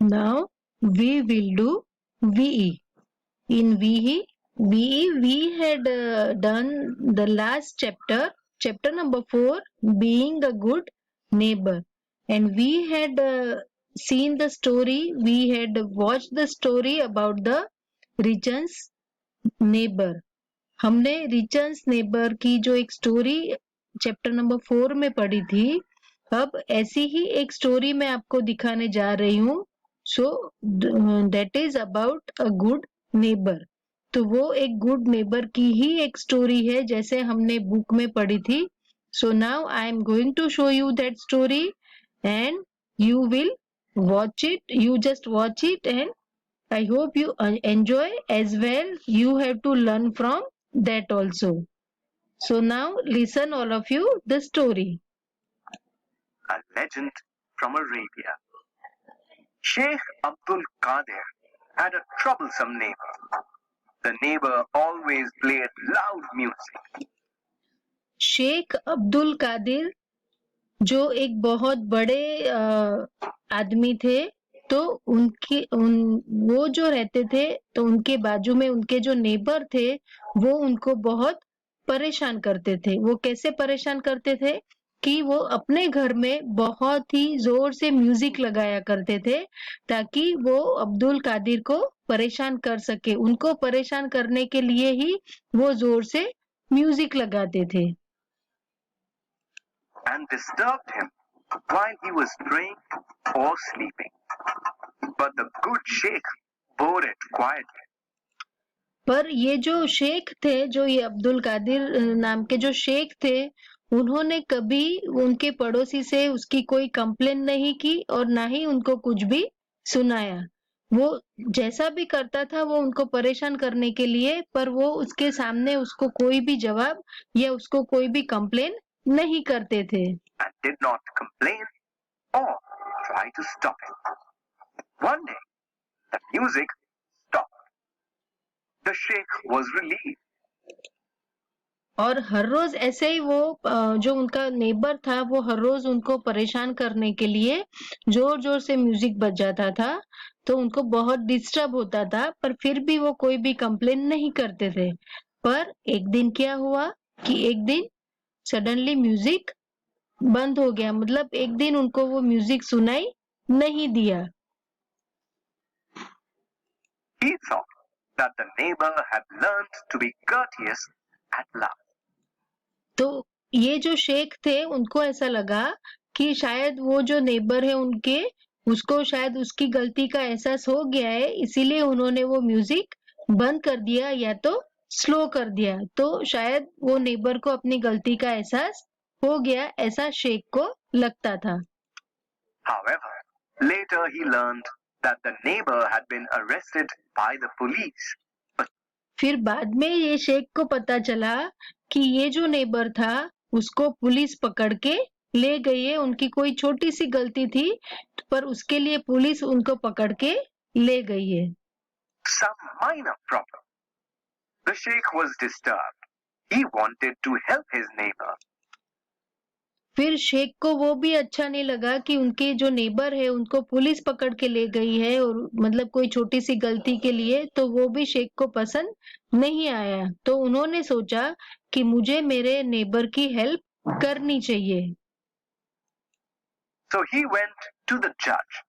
Now we will do VE. In VE, we had done the last chapter number 4, being a good neighbor, and we had seen the story. We had watched the story about the Richard's neighbor. हमने रिचर्स neighbour की जो एक story chapter number 4 में पढ़ी थी, अब ऐसी ही एक स्टोरी मैं आपको दिखाने जा रही हूँ. So that is about a good neighbour. तो वो एक गुड नेबर की ही एक स्टोरी है, जैसे हमने बुक में पढ़ी थी. So now I am going to show you that story and you will watch it. You just watch it and I hope you enjoy as well. You have to learn from that also. So now listen all of you the story. A legend from Arabia. Sheikh Abdul Qadir had a troublesome neighbor. The neighbor always played loud music. Sheikh Abdul Qadir जो एक बहुत बड़े आदमी थे, तो वो जो रहते थे, तो उनके बाजू में उनके जो नेबर थे वो उनको बहुत परेशान करते थे. वो कैसे परेशान करते थे कि वो अपने घर में बहुत ही जोर से म्यूजिक लगाया करते थे ताकि वो अब्दुल कादिर को परेशान कर सके. उनको परेशान करने के लिए ही वो जोर से म्यूजिक लगाते थे. And disturbed him while he was praying or sleeping. But the good sheikh bore it quietly. पर ये जो शेख थे, जो ये अब्दुल कादिर नाम के जो शेख थे, उन्होंने कभी उनके पड़ोसी से उसकी कोई कंप्लेन नहीं की और ना ही उनको कुछ भी सुनाया. वो जैसा भी करता था वो उनको परेशान करने के लिए, पर वो उसके सामने उसको कोई भी जवाब या उसको कोई भी कंप्लेन नहीं करते थे. And did not complain or try to stop it. One day, the music stopped. The sheikh was relieved. और हर रोज ऐसे ही वो जो उनका नेबर था वो हर रोज उनको परेशान करने के लिए जोर जोर से म्यूजिक बज जाता था, तो उनको बहुत डिस्टर्ब होता था, पर फिर भी वो कोई भी कंप्लेन नहीं करते थे. पर एक दिन क्या हुआ कि एक दिन सडनली म्यूजिक बंद हो गया. मतलब एक दिन उनको वो म्यूजिक सुनाई नहीं दिया. He thought that the neighbor had learned to be courteous at last. तो ये जो शेख थे उनको ऐसा लगा कि शायद वो जो नेबर है उनके, उसको शायद उसकी गलती का एहसास हो गया है, इसीलिए उन्होंने वो म्यूजिक बंद कर दिया या तो स्लो कर दिया. तो शायद वो नेबर को अपनी गलती का एहसास हो गया, ऐसा शेख को लगता था. However, later he learned that the neighbor had been arrested by the police. फिर बाद में ये शेख को पता चला कि ये जो नेबर था उसको पुलिस पकड़ के ले गई है. उनकी कोई छोटी सी गलती थी, पर उसके लिए पुलिस उनको पकड़ के ले गई है. Some minor problem. The sheikh was disturbed. He wanted to help his neighbor. फिर शेख को वो भी अच्छा नहीं लगा कि उनके जो नेबर है उनको पुलिस पकड़ के ले गई है, और मतलब कोई छोटी सी गलती के लिए, तो वो भी शेख को पसंद नहीं आया. तो उन्होंने सोचा कि मुझे मेरे नेबर की हेल्प करनी चाहिए. So he went to the judge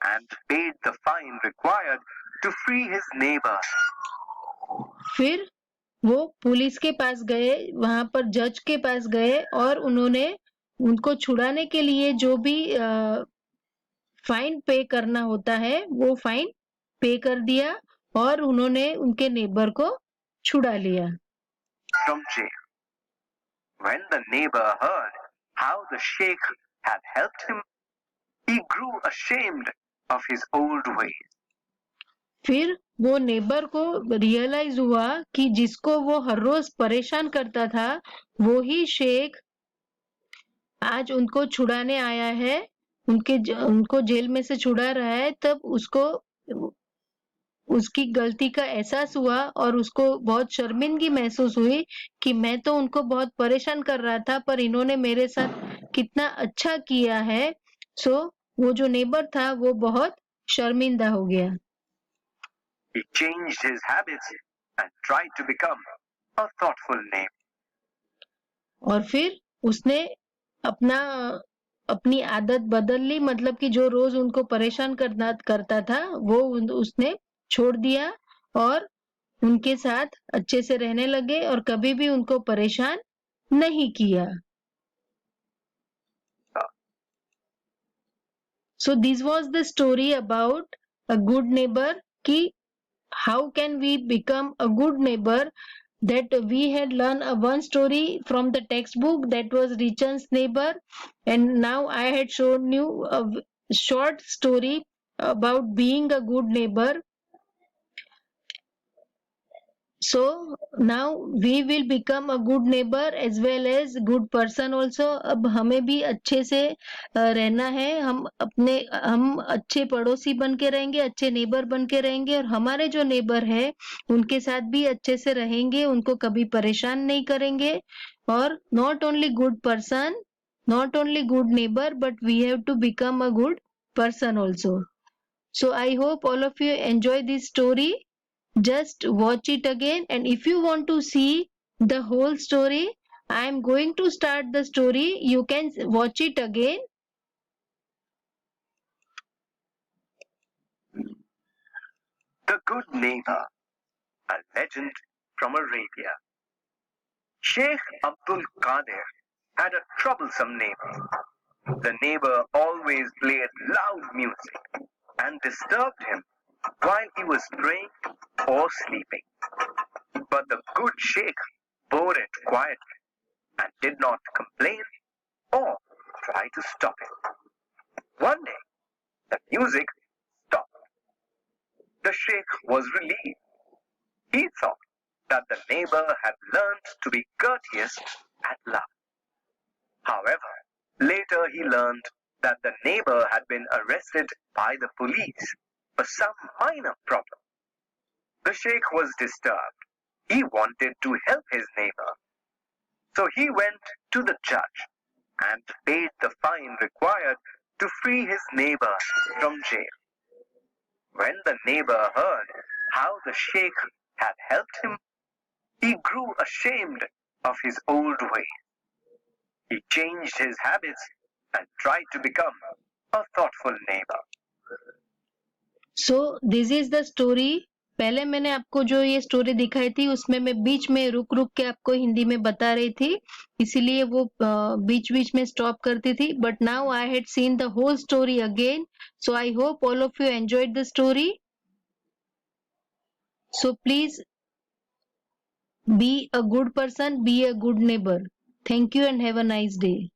and paid the fine required to free his neighbor. फिर वो पुलिस के पास गए, वहां पर जज के पास गए और उन्होंने उनको छुड़ाने के लिए जो भी फाइन पे करना होता है वो फाइन पे कर दिया और उन्होंने उनके नेबर को छुड़ा लिया. From jail. When the neighbor heard how the sheikh had helped him, he grew ashamed of his old ways. फिर वो नेबर को रियलाइज हुआ कि जिसको वो हर रोज परेशान करता था वो ही शेख आज उनको छुड़ाने आया है, उनको जेल में से छुड़ा रहा है. तब उसको उसकी गलती का एहसास हुआ और उसको बहुत शर्मिंदगी महसूस हुई कि मैं तो उनको बहुत परेशान कर रहा था, पर इन्होंने मेरे साथ कितना अच्छा किया है. सो वो जो नेबर था वो बहुत शर्मिंदा हो गया. He changed his habits and tried to become a thoughtful neighbor. और फिर उसने अपनी आदत बदल ली, मतलब कि जो रोज उनको परेशान करता था वो उसने छोड़ दिया और उनके साथ अच्छे से रहने लगे और कभी भी उनको परेशान नहीं किया. So this was the story about a good neighbor, ki how can we become a good neighbor. That we had learned one story from the textbook, that was Richard's neighbor, and now I had shown you a short story about being a good neighbor. So now we will become a good neighbor as well as good person also. अब हमें भी अच्छे से रहना है, हम अच्छे पड़ोसी बन के रहेंगे, अच्छे नेबर बन के रहेंगे और हमारे जो नेबर है उनके साथ भी अच्छे से रहेंगे, उनको कभी परेशान नहीं करेंगे. और not only good person, not only good neighbor, but we have to become a good person also. So I hope all of you enjoy this story. Just watch it again, and if you want to see the whole story, I am going to start the story. You can watch it again. The Good Neighbor, a legend from Arabia. Sheikh Abdul Qadir had a troublesome neighbor. The neighbor always played loud music and disturbed him while he was praying or sleeping. But the good Sheikh bore it quietly and did not complain or try to stop it. One day, the music stopped. The Sheikh was relieved. He thought that the neighbor had learned to be courteous at last. However, later he learned that the neighbor had been arrested by the police for some minor problem. The Sheikh was disturbed. He wanted to help his neighbor. So he went to the judge and paid the fine required to free his neighbor from jail. When the neighbor heard how the Sheikh had helped him, he grew ashamed of his old ways. He changed his habits and tried to become a thoughtful neighbor. So this is the story. पहले मैंने आपको जो ये story दिखाई थी उसमें मैं बीच में रुक रुक के आपको हिंदी में बता रही थी, इसीलिए वो बीच बीच में स्टॉप करती थी. But now I had seen the whole story again, so I hope all of you enjoyed the story. So please be a good person, be a good neighbor. Thank you and have a nice day.